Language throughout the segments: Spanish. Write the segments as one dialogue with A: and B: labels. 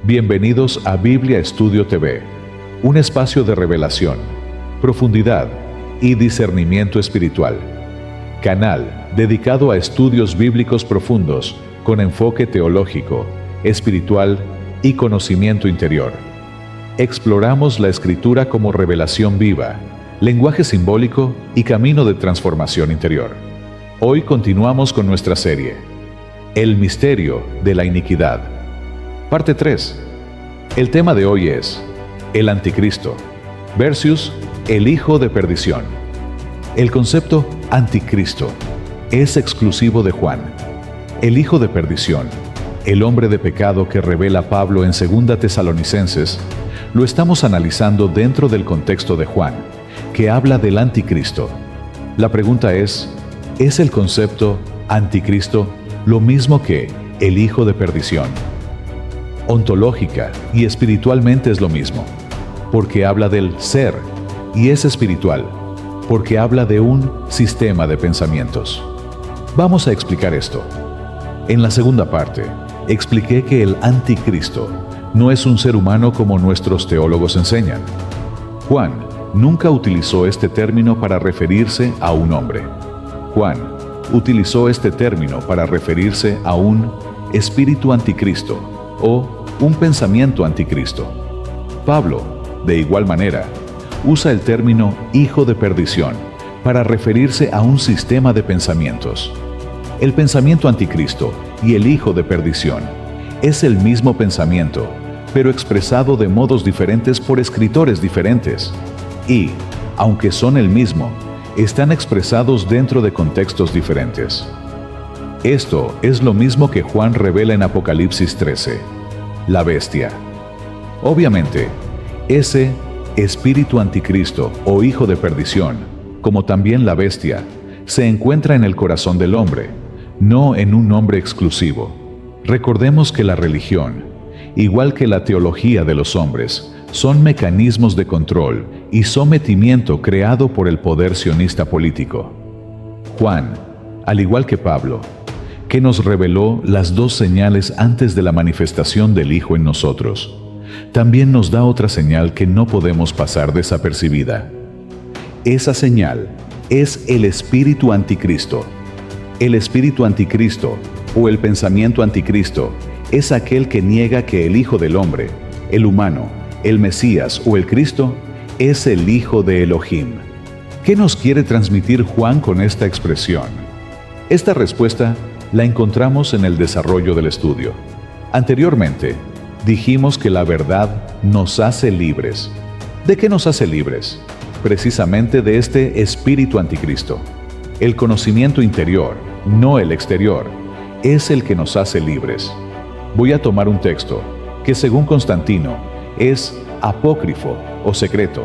A: Bienvenidos a Biblia Estudio TV, un espacio de revelación, profundidad y discernimiento espiritual. Canal dedicado a estudios bíblicos profundos con enfoque teológico, espiritual y conocimiento interior. Exploramos la Escritura como revelación viva, lenguaje simbólico y camino de transformación interior. Hoy continuamos con nuestra serie, El misterio de la iniquidad. Parte 3. El tema de hoy es el anticristo versus el hijo de perdición. El concepto anticristo es exclusivo de Juan. El hijo de perdición, el hombre de pecado que revela Pablo en 2 Tesalonicenses, lo estamos analizando dentro del contexto de Juan, que habla del anticristo. La pregunta ¿es el concepto anticristo lo mismo que el hijo de perdición? Ontológica y espiritualmente es lo mismo, porque habla del ser, y es espiritual, porque habla de un sistema de pensamientos. Vamos a explicar esto. En la segunda parte, expliqué que el anticristo no es un ser humano como nuestros teólogos enseñan. Juan nunca utilizó este término para referirse a un hombre. Juan utilizó este término para referirse a un espíritu anticristo o un pensamiento anticristo. Pablo, de igual manera, usa el término hijo de perdición para referirse a un sistema de pensamientos. El pensamiento anticristo y el hijo de perdición es el mismo pensamiento, pero expresado de modos diferentes por escritores diferentes. Y, aunque son el mismo, están expresados dentro de contextos diferentes. Esto es lo mismo que Juan revela en Apocalipsis 13, la bestia. Obviamente, ese espíritu anticristo o hijo de perdición, como también la bestia, se encuentra en el corazón del hombre, no en un hombre exclusivo. Recordemos que la religión, igual que la teología de los hombres, son mecanismos de control y sometimiento creado por el poder sionista político. Juan, al igual que Pablo, que nos reveló las dos señales antes de la manifestación del Hijo en nosotros, también nos da otra señal que no podemos pasar desapercibida. Esa señal es el espíritu anticristo. El espíritu anticristo o el pensamiento anticristo es aquel que niega que el Hijo del Hombre, el humano, el Mesías o el Cristo es el Hijo de Elohim. ¿Qué nos quiere transmitir Juan con esta expresión? Esta respuesta la encontramos en el desarrollo del estudio. Anteriormente, dijimos que la verdad nos hace libres. ¿De qué nos hace libres? Precisamente de este espíritu anticristo. El conocimiento interior, no el exterior, es el que nos hace libres. Voy a tomar un texto que, según Constantino, es apócrifo o secreto.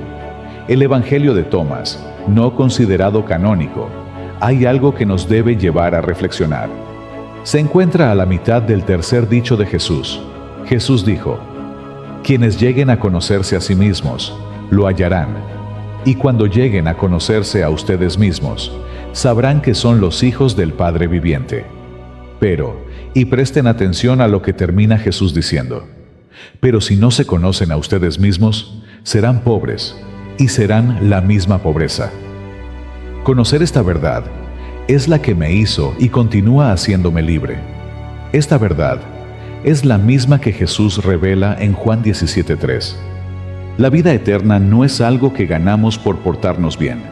A: El Evangelio de Tomás, no considerado canónico. Hay algo que nos debe llevar a reflexionar. Se encuentra a la mitad del tercer dicho de Jesús. Jesús dijo: quienes lleguen a conocerse a sí mismos, lo hallarán. Y cuando lleguen a conocerse a ustedes mismos, sabrán que son los hijos del Padre viviente. Pero, y presten atención a lo que termina Jesús diciendo: pero si no se conocen a ustedes mismos, serán pobres, y serán la misma pobreza. Conocer esta verdad es la que me hizo y continúa haciéndome libre. Esta verdad es la misma que Jesús revela en Juan 17:3. La vida eterna no es algo que ganamos por portarnos bien.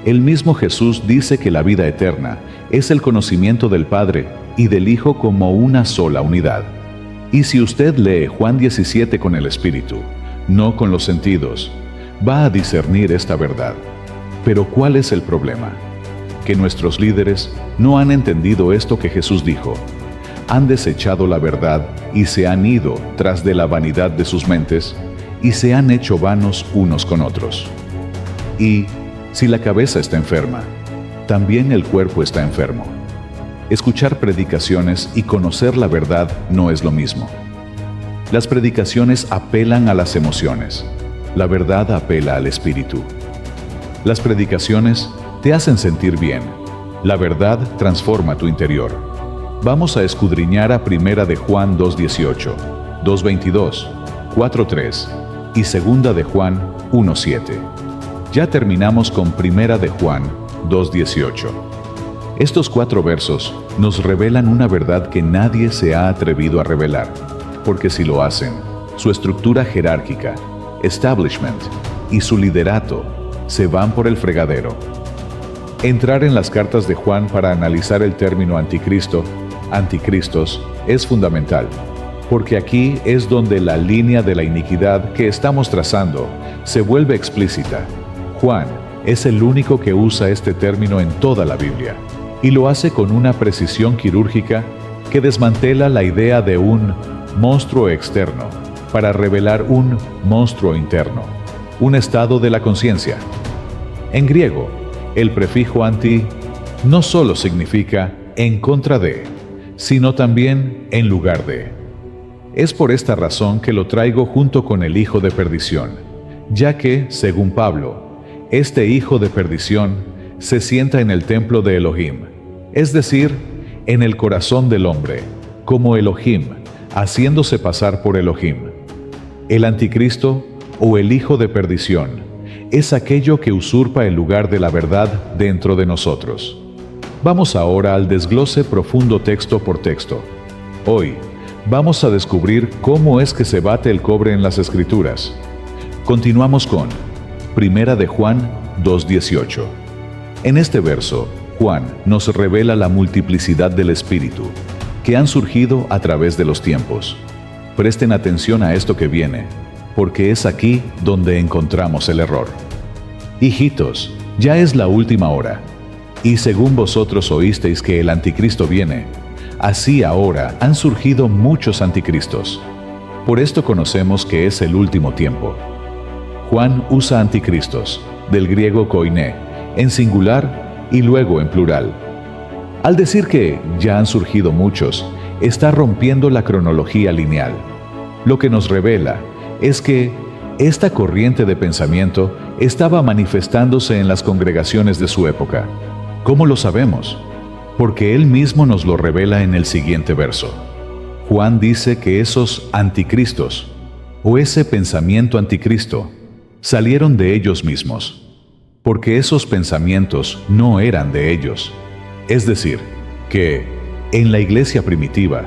A: El mismo Jesús dice que la vida eterna es el conocimiento del Padre y del Hijo como una sola unidad. Y si usted lee Juan 17 con el Espíritu, no con los sentidos, va a discernir esta verdad. Pero ¿cuál es el problema? Que nuestros líderes no han entendido esto que Jesús dijo. Han desechado la verdad y se han ido tras de la vanidad de sus mentes y se han hecho vanos unos con otros. Y si la cabeza está enferma, también el cuerpo está enfermo. Escuchar predicaciones y conocer la verdad no es lo mismo. Las predicaciones apelan a las emociones. La verdad apela al espíritu. Las predicaciones te hacen sentir bien. La verdad transforma tu interior. Vamos a escudriñar a 1 de Juan 2:18. 2:22, 4:3 y 2 de Juan 1:7. Ya terminamos con 1 de Juan 2:18. Estos 4 versos nos revelan una verdad que nadie se ha atrevido a revelar, porque si lo hacen, su estructura jerárquica, establishment y su liderato se van por el fregadero. Entrar en las cartas de Juan para analizar el término anticristo, anticristos, es fundamental, porque aquí es donde la línea de la iniquidad que estamos trazando se vuelve explícita. Juan es el único que usa este término en toda la Biblia, y lo hace con una precisión quirúrgica que desmantela la idea de un monstruo externo para revelar un monstruo interno, un estado de la conciencia. En griego, el prefijo anti no solo significa en contra de, sino también en lugar de. Es por esta razón que lo traigo junto con el hijo de perdición, ya que, según Pablo, este hijo de perdición se sienta en el templo de Elohim, es decir, en el corazón del hombre, como Elohim, haciéndose pasar por Elohim. El anticristo, o el hijo de perdición, es aquello que usurpa el lugar de la verdad dentro de nosotros. Vamos ahora al desglose profundo texto por texto. Hoy, vamos a descubrir cómo es que se bate el cobre en las Escrituras. Continuamos con 1 de Juan 2:18. En este verso, Juan nos revela la multiplicidad del Espíritu, que han surgido a través de los tiempos. Presten atención a esto que viene, porque es aquí donde encontramos el error. Hijitos, ya es la última hora, y según vosotros oísteis que el anticristo viene, así ahora han surgido muchos anticristos. Por esto conocemos que es el último tiempo. Juan usa anticristos, del griego koiné, en singular y luego en plural. Al decir que ya han surgido muchos, está rompiendo la cronología lineal. Lo que nos revela es que esta corriente de pensamiento estaba manifestándose en las congregaciones de su época. ¿Cómo lo sabemos? Porque él mismo nos lo revela en el siguiente verso. Juan dice que esos anticristos, o ese pensamiento anticristo, salieron de ellos mismos, porque esos pensamientos no eran de ellos. Es decir, que en la iglesia primitiva,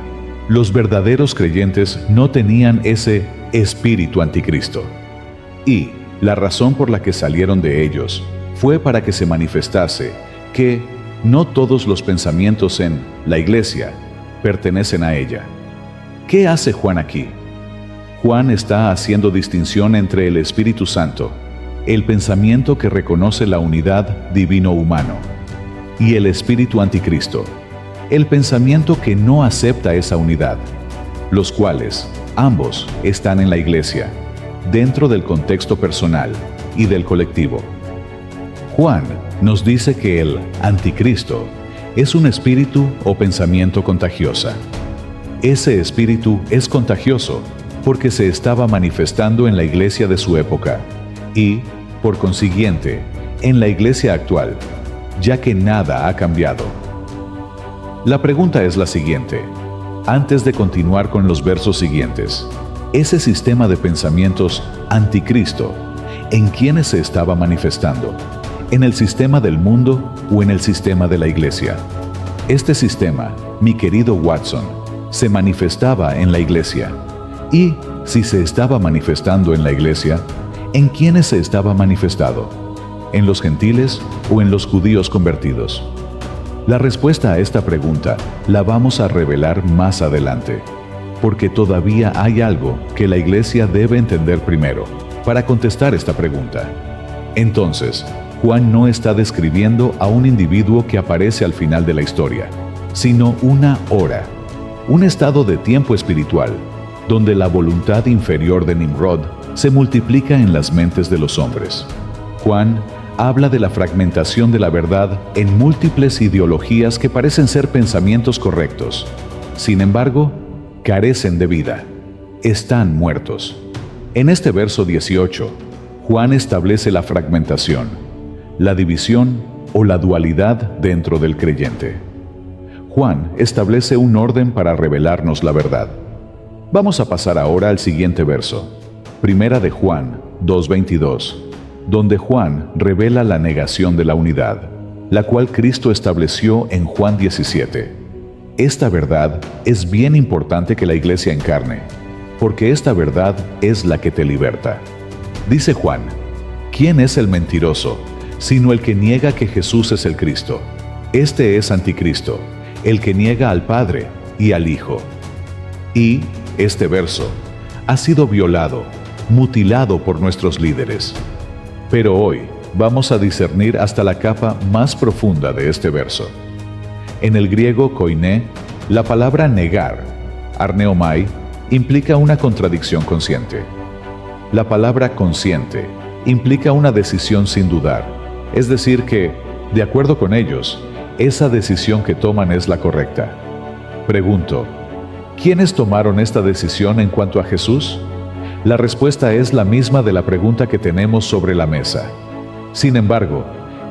A: los verdaderos creyentes no tenían ese espíritu anticristo. Y la razón por la que salieron de ellos fue para que se manifestase que no todos los pensamientos en la iglesia pertenecen a ella. ¿Qué hace Juan aquí? Juan está haciendo distinción entre el Espíritu Santo, el pensamiento que reconoce la unidad divino-humano, y el espíritu anticristo, el pensamiento que no acepta esa unidad, los cuales ambos están en la iglesia, dentro del contexto personal y del colectivo. Juan nos dice que el anticristo es un espíritu o pensamiento contagiosa. Ese espíritu es contagioso porque se estaba manifestando en la iglesia de su época y, por consiguiente, en la iglesia actual, ya que nada ha cambiado. La pregunta es la siguiente. Antes de continuar con los versos siguientes, ese sistema de pensamientos anticristo, ¿en quiénes se estaba manifestando? ¿En el sistema del mundo o en el sistema de la iglesia? Este sistema, mi querido Watson, se manifestaba en la iglesia. Y, si se estaba manifestando en la iglesia, ¿en quiénes se estaba manifestado? ¿En los gentiles o en los judíos convertidos? La respuesta a esta pregunta la vamos a revelar más adelante, porque todavía hay algo que la iglesia debe entender primero para contestar esta pregunta. Entonces, Juan no está describiendo a un individuo que aparece al final de la historia, sino una hora, un estado de tiempo espiritual, donde la voluntad inferior de Nimrod se multiplica en las mentes de los hombres. Juan habla de la fragmentación de la verdad en múltiples ideologías que parecen ser pensamientos correctos. Sin embargo, carecen de vida. Están muertos. En este verso 18, Juan establece la fragmentación, la división o la dualidad dentro del creyente. Juan establece un orden para revelarnos la verdad. Vamos a pasar ahora al siguiente verso, Primera de Juan 2:22, donde Juan revela la negación de la unidad, la cual Cristo estableció en Juan 17. Esta verdad es bien importante que la iglesia encarne, porque esta verdad es la que te liberta. Dice Juan, ¿quién es el mentiroso, sino el que niega que Jesús es el Cristo? Este es anticristo, el que niega al Padre y al Hijo. Y este verso ha sido violado, mutilado por nuestros líderes. Pero hoy vamos a discernir hasta la capa más profunda de este verso. En el griego koiné, la palabra negar, arneomai, implica una contradicción consciente. La palabra consciente implica una decisión sin dudar, es decir que, de acuerdo con ellos, esa decisión que toman es la correcta. Pregunto, ¿quiénes tomaron esta decisión en cuanto a Jesús? La respuesta es la misma de la pregunta que tenemos sobre la mesa. Sin embargo,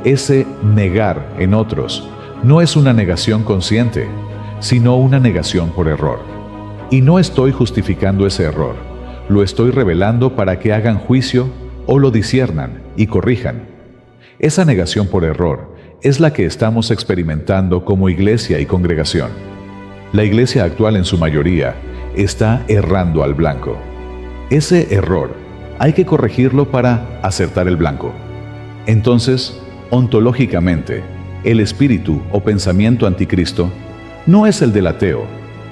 A: ese negar en otros no es una negación consciente, sino una negación por error. Y no estoy justificando ese error, lo estoy revelando para que hagan juicio o lo disciernan y corrijan. Esa negación por error es la que estamos experimentando como iglesia y congregación. La iglesia actual en su mayoría está errando al blanco. Ese error hay que corregirlo para acertar el blanco. Entonces, ontológicamente, el espíritu o pensamiento anticristo no es el del ateo,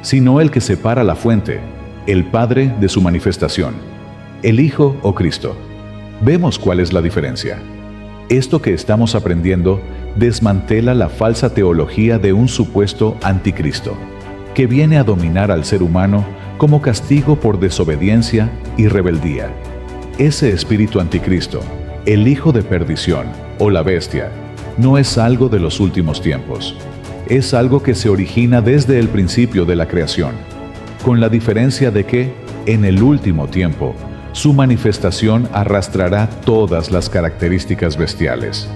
A: sino el que separa la fuente, el Padre de su manifestación, el Hijo o Cristo. Vemos cuál es la diferencia. Esto que estamos aprendiendo desmantela la falsa teología de un supuesto anticristo, que viene a dominar al ser humano como castigo por desobediencia y rebeldía. Ese espíritu anticristo, el hijo de perdición o la bestia, no es algo de los últimos tiempos. Es algo que se origina desde el principio de la creación, con la diferencia de que, en el último tiempo, su manifestación arrastrará todas las características bestiales.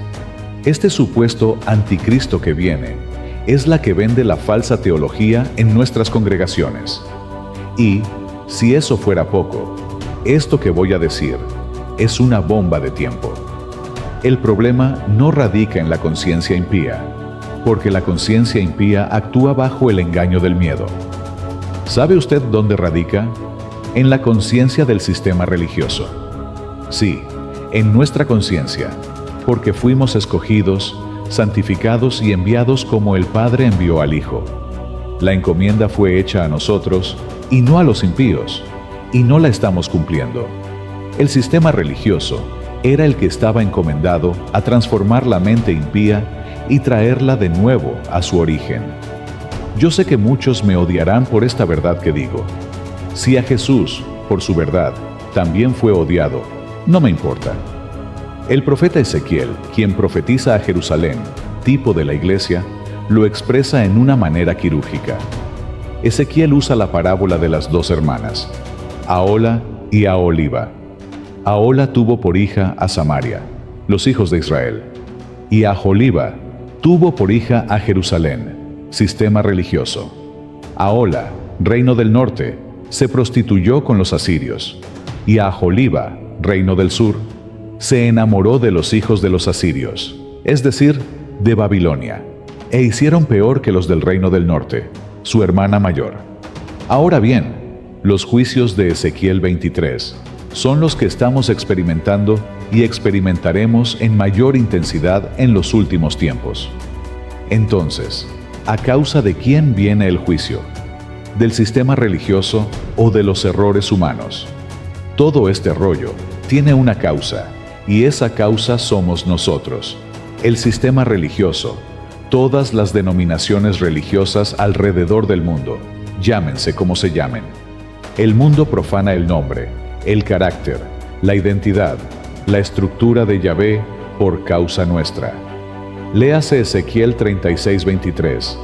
A: Este supuesto anticristo que viene es la que vende la falsa teología en nuestras congregaciones. Y, si eso fuera poco, esto que voy a decir es una bomba de tiempo. El problema no radica en la conciencia impía, porque la conciencia impía actúa bajo el engaño del miedo. ¿Sabe usted dónde radica? En la conciencia del sistema religioso. Sí, en nuestra conciencia, porque fuimos escogidos, santificados y enviados como el Padre envió al Hijo. La encomienda fue hecha a nosotros y no a los impíos, y no la estamos cumpliendo. El sistema religioso era el que estaba encomendado a transformar la mente impía y traerla de nuevo a su origen. Yo sé que muchos me odiarán por esta verdad que digo. Si a Jesús, por su verdad, también fue odiado, no me importa. El profeta Ezequiel, quien profetiza a Jerusalén, tipo de la iglesia, lo expresa en una manera quirúrgica. Ezequiel usa la parábola de las dos hermanas, Ahola y Aholiba. Ahola tuvo por hija a Samaria, los hijos de Israel, y Aholiba tuvo por hija a Jerusalén, sistema religioso. Ahola, reino del norte, se prostituyó con los asirios, y Aholiba, reino del sur, se enamoró de los hijos de los asirios, es decir, de Babilonia, e hicieron peor que los del reino del norte, su hermana mayor. Ahora bien, los juicios de Ezequiel 23 son los que estamos experimentando y experimentaremos en mayor intensidad en los últimos tiempos. Entonces, ¿a causa de quién viene el juicio? ¿Del sistema religioso o de los errores humanos? Todo este rollo tiene una causa, y esa causa somos nosotros, el sistema religioso, todas las denominaciones religiosas alrededor del mundo, llámense como se llamen. El mundo profana el nombre, el carácter, la identidad, la estructura de Yahvé por causa nuestra. Léase Ezequiel 36:23,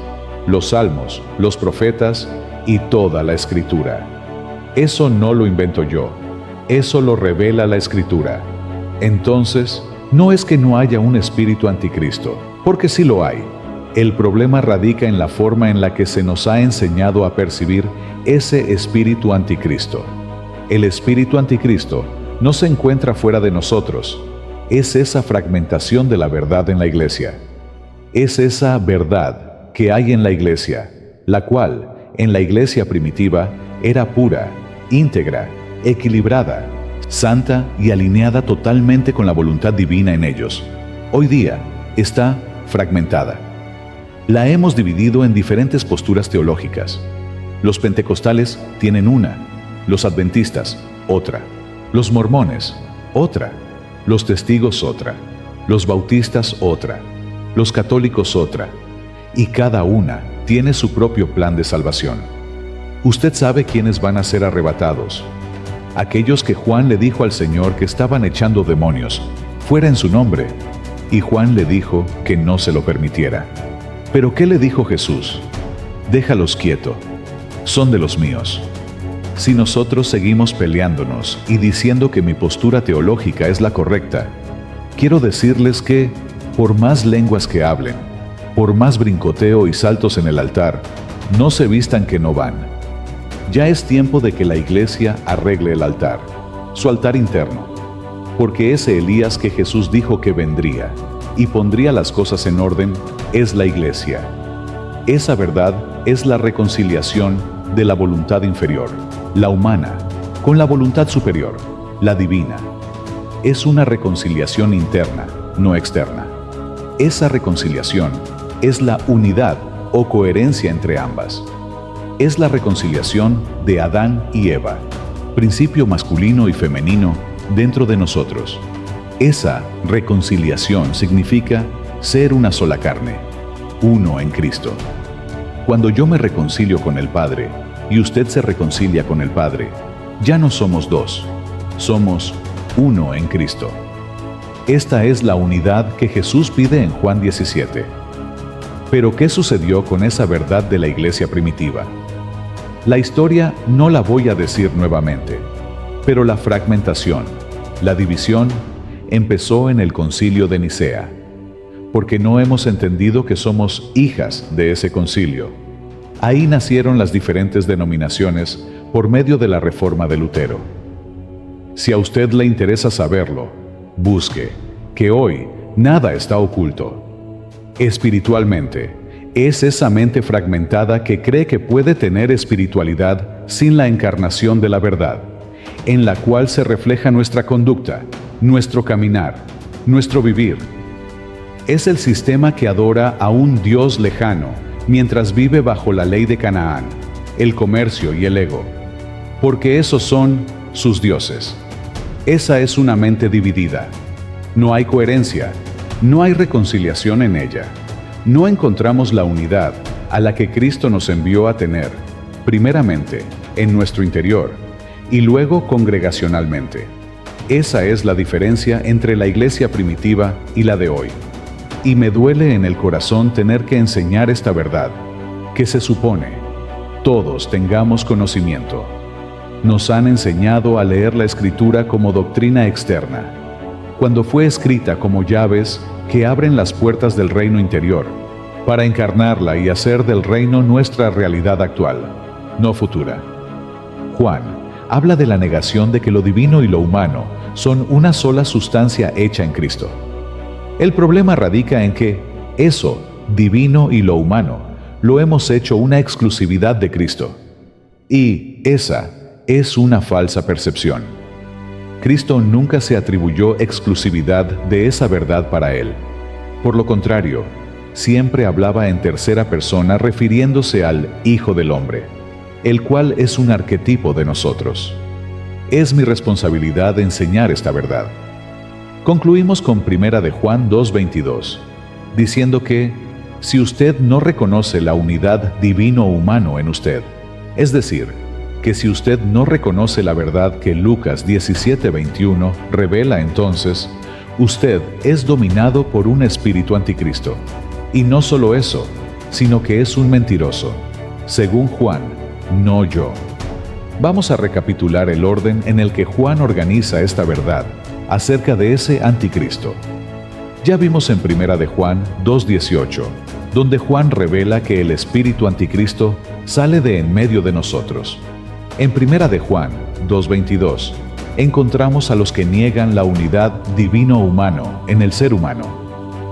A: los salmos, los profetas y toda la escritura. Eso no lo invento yo, eso lo revela la escritura. Entonces, no es que no haya un espíritu anticristo, porque sí lo hay. El problema radica en la forma en la que se nos ha enseñado a percibir ese espíritu anticristo. El espíritu anticristo no se encuentra fuera de nosotros. Es esa fragmentación de la verdad en la iglesia. Es esa verdad que hay en la iglesia, la cual, en la iglesia primitiva, era pura, íntegra, equilibrada, santa y alineada totalmente con la voluntad divina en ellos. Hoy día está fragmentada. La hemos dividido en diferentes posturas teológicas. Los pentecostales tienen una, los adventistas otra, los mormones otra, los testigos otra, los bautistas otra, los católicos otra, y cada una tiene su propio plan de salvación. Usted sabe quiénes van a ser arrebatados. Aquellos que Juan le dijo al Señor que estaban echando demonios, fuera en su nombre, y Juan le dijo que no se lo permitiera. ¿Pero qué le dijo Jesús? Déjalos quieto, son de los míos. Si nosotros seguimos peleándonos y diciendo que mi postura teológica es la correcta, quiero decirles que, por más lenguas que hablen, por más brincoteo y saltos en el altar, no se vistan que no van. Ya es tiempo de que la iglesia arregle el altar, su altar interno, porque ese Elías que Jesús dijo que vendría y pondría las cosas en orden es la iglesia. Esa verdad es la reconciliación de la voluntad inferior, la humana, con la voluntad superior, la divina. Es una reconciliación interna, no externa. Esa reconciliación es la unidad o coherencia entre ambas. Es la reconciliación de Adán y Eva, principio masculino y femenino dentro de nosotros. Esa reconciliación significa ser una sola carne, uno en Cristo. Cuando yo me reconcilio con el Padre y usted se reconcilia con el Padre, ya no somos dos, somos uno en Cristo. Esta es la unidad que Jesús pide en Juan 17. Pero ¿qué sucedió con esa verdad de la iglesia primitiva? La historia no la voy a decir nuevamente, pero la fragmentación, la división, empezó en el Concilio de Nicea, porque no hemos entendido que somos hijas de ese concilio. Ahí nacieron las diferentes denominaciones por medio de la reforma de Lutero. Si a usted le interesa saberlo, busque, que hoy nada está oculto. Espiritualmente, es esa mente fragmentada que cree que puede tener espiritualidad sin la encarnación de la verdad, en la cual se refleja nuestra conducta, nuestro caminar, nuestro vivir. Es el sistema que adora a un Dios lejano mientras vive bajo la ley de Canaán, el comercio y el ego, porque esos son sus dioses. Esa es una mente dividida. No hay coherencia, no hay reconciliación en ella. No encontramos la unidad a la que Cristo nos envió a tener, primeramente, en nuestro interior, y luego congregacionalmente. Esa es la diferencia entre la iglesia primitiva y la de hoy. Y me duele en el corazón tener que enseñar esta verdad, que se supone todos tengamos conocimiento. Nos han enseñado a leer la Escritura como doctrina externa, cuando fue escrita como llaves que abren las puertas del reino interior, para encarnarla y hacer del reino nuestra realidad actual, no futura. Juan habla de la negación de que lo divino y lo humano son una sola sustancia hecha en Cristo. El problema radica en que eso, divino y lo humano, lo hemos hecho una exclusividad de Cristo. Y esa es una falsa percepción. Cristo nunca se atribuyó exclusividad de esa verdad para él. Por lo contrario, siempre hablaba en tercera persona refiriéndose al Hijo del Hombre, el cual es un arquetipo de nosotros. Es mi responsabilidad enseñar esta verdad. Concluimos con 1 de Juan 2:22, diciendo que si usted no reconoce la unidad divino-humano en usted, es decir, que si usted no reconoce la verdad que Lucas 17:21 revela, entonces, usted es dominado por un espíritu anticristo. Y no solo eso, sino que es un mentiroso, según Juan, no yo. Vamos a recapitular el orden en el que Juan organiza esta verdad acerca de ese anticristo. Ya vimos en 1 de Juan 2:18, donde Juan revela que el espíritu anticristo sale de en medio de nosotros. En 1 de Juan 2:22 encontramos a los que niegan la unidad divino-humano en el ser humano.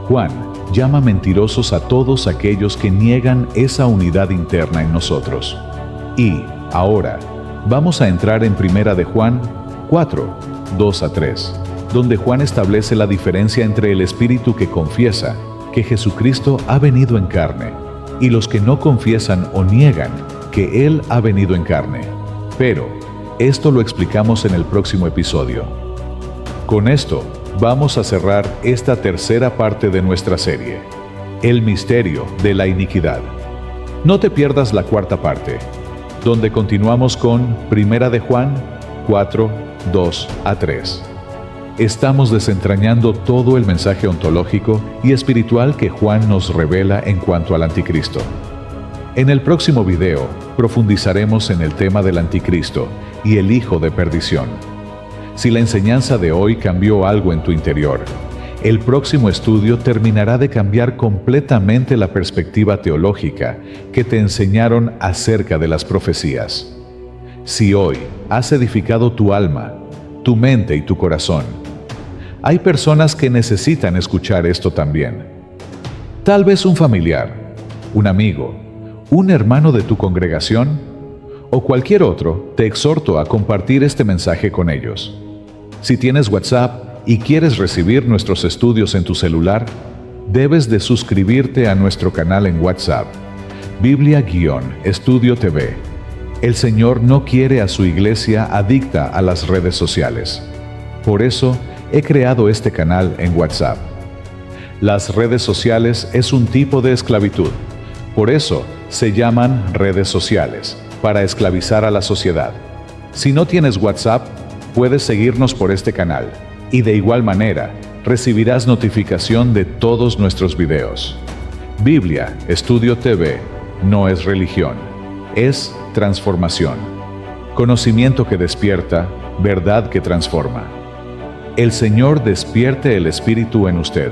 A: Juan llama mentirosos a todos aquellos que niegan esa unidad interna en nosotros. Y, ahora, vamos a entrar en 1 de Juan 4:2-3, donde Juan establece la diferencia entre el espíritu que confiesa que Jesucristo ha venido en carne y los que no confiesan o niegan que Él ha venido en carne. Pero, esto lo explicamos en el próximo episodio. Con esto, vamos a cerrar esta tercera parte de nuestra serie, El misterio de la iniquidad. No te pierdas la cuarta parte, donde continuamos con 1 de Juan 4:2-3. Estamos desentrañando todo el mensaje ontológico y espiritual que Juan nos revela en cuanto al anticristo. En el próximo video profundizaremos en el tema del anticristo y el hijo de perdición. Si la enseñanza de hoy cambió algo en tu interior, el próximo estudio terminará de cambiar completamente la perspectiva teológica que te enseñaron acerca de las profecías. Si hoy has edificado tu alma, tu mente y tu corazón, hay personas que necesitan escuchar esto también. Tal vez un familiar, un amigo, un hermano de tu congregación o cualquier otro, te exhorto a compartir este mensaje con ellos. Si tienes WhatsApp y quieres recibir nuestros estudios en tu celular, debes de suscribirte a nuestro canal en WhatsApp, Biblia-Estudio TV. El Señor no quiere a su iglesia adicta a las redes sociales. Por eso, he creado este canal en WhatsApp. Las redes sociales es un tipo de esclavitud. Por eso, se llaman redes sociales, para esclavizar a la sociedad. Si no tienes WhatsApp, puedes seguirnos por este canal y de igual manera recibirás notificación de todos nuestros videos. Biblia Estudio TV no es religión, es transformación. Conocimiento que despierta, verdad que transforma. El Señor despierte el Espíritu en usted.